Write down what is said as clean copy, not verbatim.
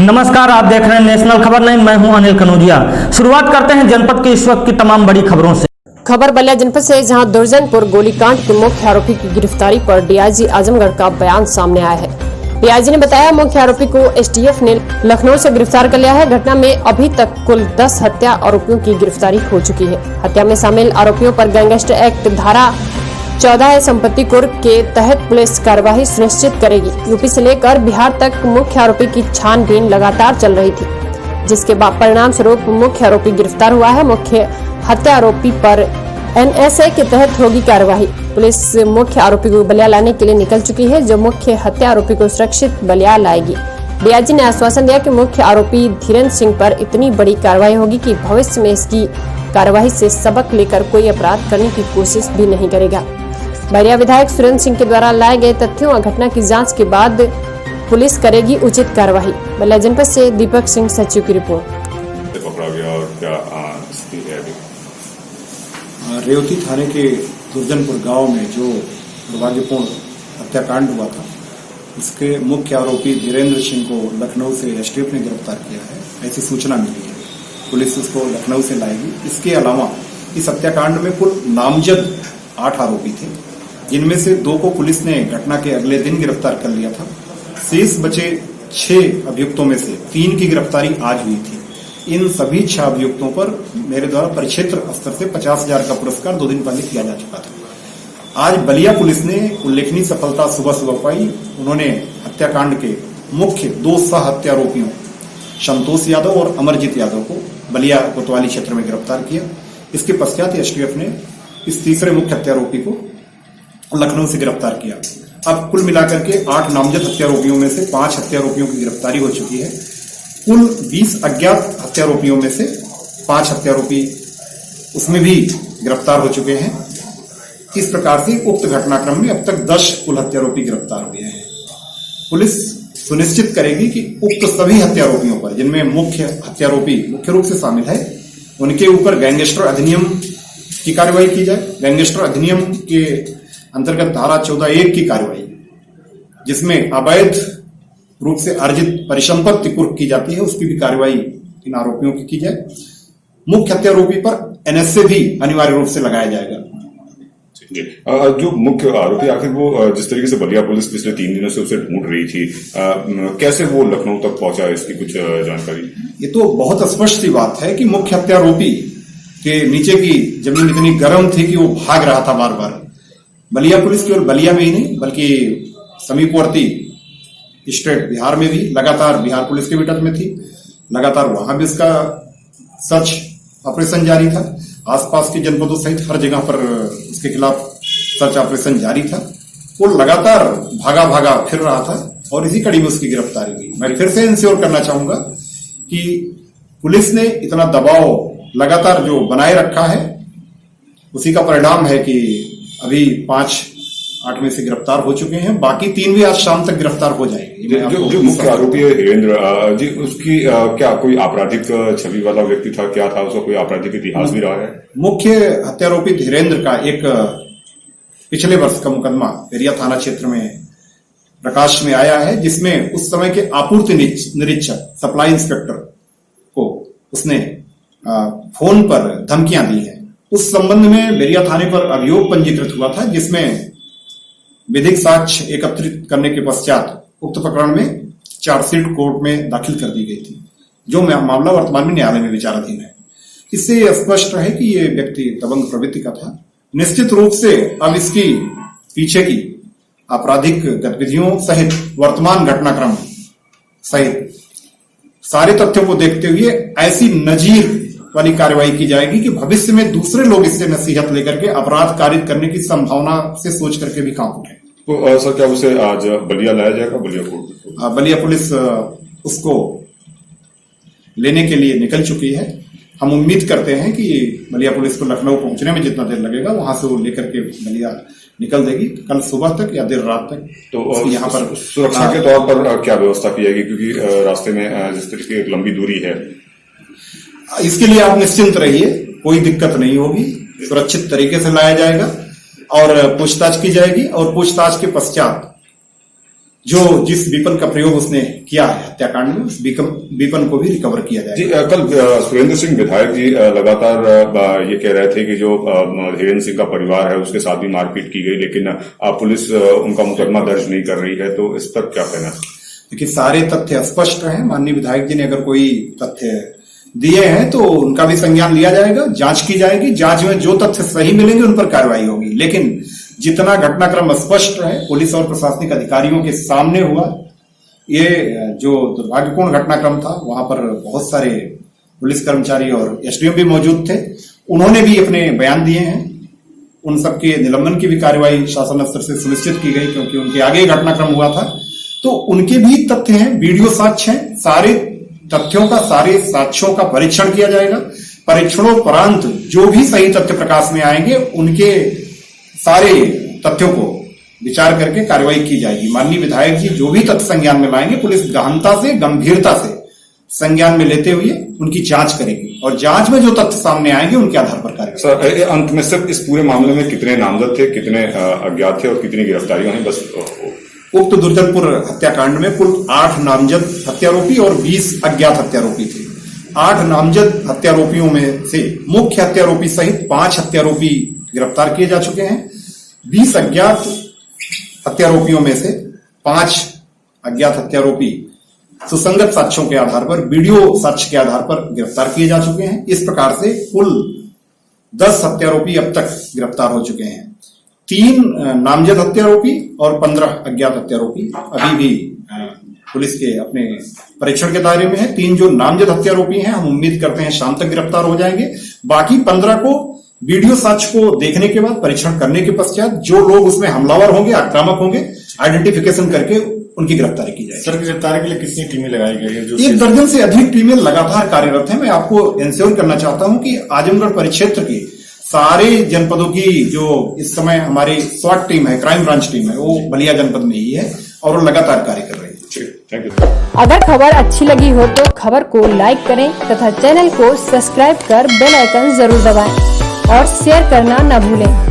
नमस्कार, आप देख रहे हैं नेशनल खबर 9। मैं हूं अनिल कनौजिया। शुरुआत करते हैं जनपद के इस वक्त की तमाम बड़ी खबरों से। खबर बलिया जनपद से, जहां दुर्जनपुर गोलीकांड के मुख्य आरोपी की गिरफ्तारी पर डीआईजी आजमगढ़ का बयान सामने आया है। डीआईजी ने बताया, मुख्य आरोपी को एसटीएफ ने लखनऊ से गिरफ्तार कर लिया है। घटना में अभी तक कुल 10 हत्या आरोपियों की गिरफ्तारी हो चुकी है। हत्या में शामिल आरोपियों पर गैंगस्टर एक्ट धारा 14 संपत्ति कुर्क के तहत पुलिस कार्यवाही सुनिश्चित करेगी। यूपी से लेकर बिहार तक मुख्य आरोपी की छानबीन लगातार चल रही थी, जिसके परिणाम स्वरूप मुख्य आरोपी गिरफ्तार हुआ है। मुख्य हत्या आरोपी पर एनएसए के तहत होगी कार्यवाही। पुलिस मुख्य आरोपी को बलिया लाने के लिए निकल चुकी है, जो मुख्य हत्या आरोपी को सुरक्षित बलिया लाएगी। डीआईजी ने आश्वासन दिया कि मुख्य आरोपी धीरेन्द्र सिंह पर इतनी बड़ी कार्रवाई होगी कि भविष्य में इसकी कार्यवाही से सबक लेकर कोई अपराध करने की कोशिश भी नहीं करेगा। बलिया विधायक सुरेंद्र सिंह के द्वारा लाए गए तथ्यों और घटना की जांच के बाद पुलिस करेगी उचित कार्रवाई। बलिया जनपद से दीपक सिंह सचिव की रिपोर्ट। पकड़ा गया और क्या स्थिति है अभी? रेवती थाने के दुर्जनपुर गांव में जो दुर्भाग्यपूर्ण हत्याकांड हुआ था, उसके मुख्य आरोपी धीरेन्द्र सिंह को लखनऊ से एसटीएफ ने गिरफ्तार किया है, ऐसी सूचना मिली है। पुलिस उसको लखनऊ से लाएगी। इसके अलावा इस हत्याकांड में कुल नामजद 8 आरोपी थे, जिनमें से 2 को पुलिस ने घटना के अगले दिन गिरफ्तार कर लिया था। शेष बचे 6 अभियुक्तों में से 3 की गिरफ्तारी आज हुई थी। इन सभी 6 अभियुक्तों पर मेरे द्वारा परिक्षेत्र स्तर से 50,000 का पुरस्कार 2 दिन पहले किया जा चुका था। आज बलिया पुलिस ने उल्लेखनीय सफलता सुबह पाई। उन्होंने हत्याकांड के मुख्य 2 सह हत्यारोपियों संतोष यादव और अमरजीत यादव को बलिया कोतवाली क्षेत्र में गिरफ्तार किया। इसके पश्चात एसटीएफ ने इस तीसरे मुख्य हत्यारोपी को लखनऊ से गिरफ्तार किया। अब कुल मिलाकर के 8 नामजद हत्यारोपियों में से 5 हत्यारोपियों की गिरफ्तारी हो चुकी है। कुल 20 अज्ञात हत्यारोपियों में से 5 हत्यारोपी उसमें भी गिरफ्तार हो चुके हैं। इस प्रकार से उक्त घटनाक्रम में अब तक 10 कुल हत्यारोपी गिरफ्तार हुए हैं। पुलिस सुनिश्चित करेगी कि उक्त सभी हत्यारोपियों पर, जिनमें मुख्य हत्यारोपी मुख्य रूप से शामिल है, उनके ऊपर गैंगस्टर अधिनियम की कार्रवाई की जाए। गैंगस्टर अधिनियम के अंतर्गत धारा 14(1) की कार्रवाई, जिसमें अवैध रूप से अर्जित परिसंपत्ति कुर्क की जाती है, उसकी भी कार्रवाई इन आरोपियों की जाए। मुख्य हत्यारोपी पर एनएसए भी अनिवार्य रूप से लगाया जाएगा। जो मुख्य आरोपी आखिर वो जिस तरीके से बलिया पुलिस पिछले 3 दिनों से उसे ढूंढ रही थी, कैसे वो लखनऊ तक पहुंचा, इसकी कुछ जानकारी? ये तो बहुत स्पष्ट सी बात है कि मुख्य हत्यारोपी के नीचे की जमीन इतनी गर्म थी कि वो भाग रहा था बार बार। बलिया पुलिस केवल बलिया में ही नहीं, बल्कि समीपवर्ती स्टेट बिहार में भी लगातार बिहार पुलिस के भी टच में थी। लगातार वहां भी उसका सर्च ऑपरेशन जारी था। आसपास के जनपदों सहित हर जगह पर उसके खिलाफ सर्च ऑपरेशन जारी था। वो लगातार भागा फिर रहा था और इसी कड़ी में उसकी गिरफ्तारी हुई। मैं फिर से इंश्योर करना चाहूंगा कि पुलिस ने इतना दबाव लगातार जो बनाए रखा है, उसी का परिणाम है कि अभी 5-8 में से गिरफ्तार हो चुके हैं। बाकी 3 भी आज शाम तक गिरफ्तार हो जाएंगे। जो मुख्य आरोपी है धीरेन्द्र जी, उसकी क्या कोई आपराधिक छवि वाला व्यक्ति था? क्या था उसका कोई आपराधिक इतिहास भी रहा है? मुख्य हत्यारोपी धीरेन्द्र का एक पिछले वर्ष का मुकदमा पेरिया थाना क्षेत्र में प्रकाश में आया है, जिसमें उस समय के आपूर्ति निरीक्षक सप्लाई इंस्पेक्टर को उसने फोन पर धमकियां दी है। उस संबंध में बेरिया थाने पर अभियोग पंजीकृत हुआ था, जिसमें विधिक साक्ष्य एकत्रित करने के पश्चात उक्त प्रकरण में चार्जशीट कोर्ट में दाखिल कर दी गई थी, जो मामला वर्तमान में न्यायालय में विचाराधीन है। इससे स्पष्ट है कि ये व्यक्ति दबंग प्रवृत्ति का था। निश्चित रूप से अब इसकी पीछे की आपराधिक गतिविधियों सहित वर्तमान घटनाक्रम सहित सारे तथ्यों को देखते हुए ऐसी नजीर वाली कार्रवाई की जाएगी कि भविष्य में दूसरे लोग इससे नसीहत लेकर के अपराध कारित करने की संभावना से सोच करके भी काम उठे। तो सर, क्या उसे आज बलिया लाया जाएगा? बलिया कोर्ट? बलिया पुलिस उसको लेने के लिए निकल चुकी है। हम उम्मीद करते हैं कि बलिया पुलिस को लखनऊ पहुंचने में जितना देर लगेगा, वहां से वो लेकर के बलिया निकल देगी कल सुबह तक या देर रात तक। तो यहाँ पर सुरक्षा के तौर पर क्या व्यवस्था की जाएगी? क्योंकि रास्ते में जिस तरीके की लंबी दूरी है, इसके लिए आप निश्चिंत रहिए, कोई दिक्कत नहीं होगी। सुरक्षित तरीके से लाया जाएगा और पूछताछ की जाएगी, और पूछताछ के पश्चात जो जिस वेपन का प्रयोग उसने किया है हत्याकांड में, उस वेपन को भी रिकवर किया जी जाएगा। कल सुरेंद्र सिंह विधायक जी लगातार ये कह रहे थे कि जो धीरेन्द्र सिंह का परिवार है उसके साथ भी मारपीट की गई, लेकिन पुलिस उनका मुकदमा दर्ज नहीं कर रही है, तो इस पर क्या कहना? देखिए, सारे तथ्य स्पष्ट हैं। माननीय विधायक जी ने अगर कोई तथ्य दिए हैं तो उनका भी संज्ञान लिया जाएगा, जांच की जाएगी, जांच में जो तथ्य सही मिलेंगे उन पर कार्रवाई होगी। लेकिन जितना घटनाक्रम स्पष्ट है, पुलिस और प्रशासनिक अधिकारियों के सामने हुआ, ये जो दुर्भाग्यपूर्ण घटनाक्रम था, वहां पर बहुत सारे पुलिस कर्मचारी और एसडीएम भी मौजूद थे, उन्होंने भी अपने बयान दिए हैं। उन सबके निलंबन की भी कार्रवाई शासन स्तर से सुनिश्चित की गई, क्योंकि उनके आगे घटनाक्रम हुआ था, तो उनके भी तथ्य हैं, वीडियो साक्ष्य हैं। सारे तथ्यों का, सारे साक्ष्यों का परीक्षण किया जाएगा। परीक्षणोपरांत जो भी सही तथ्य प्रकाश में आएंगे, उनके सारे तथ्यों को विचार करके कार्रवाई की जाएगी। माननीय विधायक जी जो भी तथ्य संज्ञान में लाएंगे, पुलिस गहनता से, गंभीरता से संज्ञान में लेते हुए उनकी जांच करेगी, और जांच में जो तथ्य सामने आएंगे उनके आधार पर कार्रवाई। सर, अंत में सर, इस पूरे मामले में कितने नामजद थे, कितने अज्ञात थे और कितनी गिरफ्तारियां हुई? बस उक्त दुर्जनपुर हत्याकांड में कुल 8 नामजद हत्यारोपी और 20 अज्ञात हत्यारोपी थे। 8 नामजद हत्यारोपियों में से मुख्य हत्यारोपी सहित 5 हत्यारोपी गिरफ्तार किए जा चुके हैं। 20 अज्ञात हत्यारोपियों में से 5 अज्ञात हत्यारोपी सुसंगत साक्ष्यों के आधार पर, वीडियो साक्ष्य के आधार पर गिरफ्तार किए जा चुके हैं। इस प्रकार से कुल 10 हत्यारोपी अब तक गिरफ्तार हो चुके हैं। 3 नामजद हत्यारोपी और 15 अज्ञात हत्यारोपी अभी भी पुलिस के अपने परीक्षण के दायरे में है। 3 जो नामजद हत्यारोपी हैं, हम उम्मीद करते हैं शाम तक गिरफ्तार हो जाएंगे। बाकी 15 को वीडियो साक्ष्य को देखने के बाद, परीक्षण करने के पश्चात, जो लोग उसमें हमलावर होंगे, आक्रामक होंगे, आइडेंटिफिकेशन करके उनकी गिरफ्तारी की जाएगी। सर, गिरफ्तारी के लिए कितनी टीमें लगाई गई है? 1 दर्जन से अधिक टीमें लगातार कार्यरत हैं। मैं आपको इंश्योर करना चाहता हूं कि आजमगढ़ परिक्षेत्र के सारे जनपदों की जो इस समय हमारी स्वाट टीम है, क्राइम ब्रांच टीम है, वो बलिया जनपद में ही है और वो लगातार कार्य कर रही है। Thank you. अगर खबर अच्छी लगी हो तो खबर को लाइक करें तथा चैनल को सब्सक्राइब कर बेल आइकन जरूर दबाएं और शेयर करना न भूलें।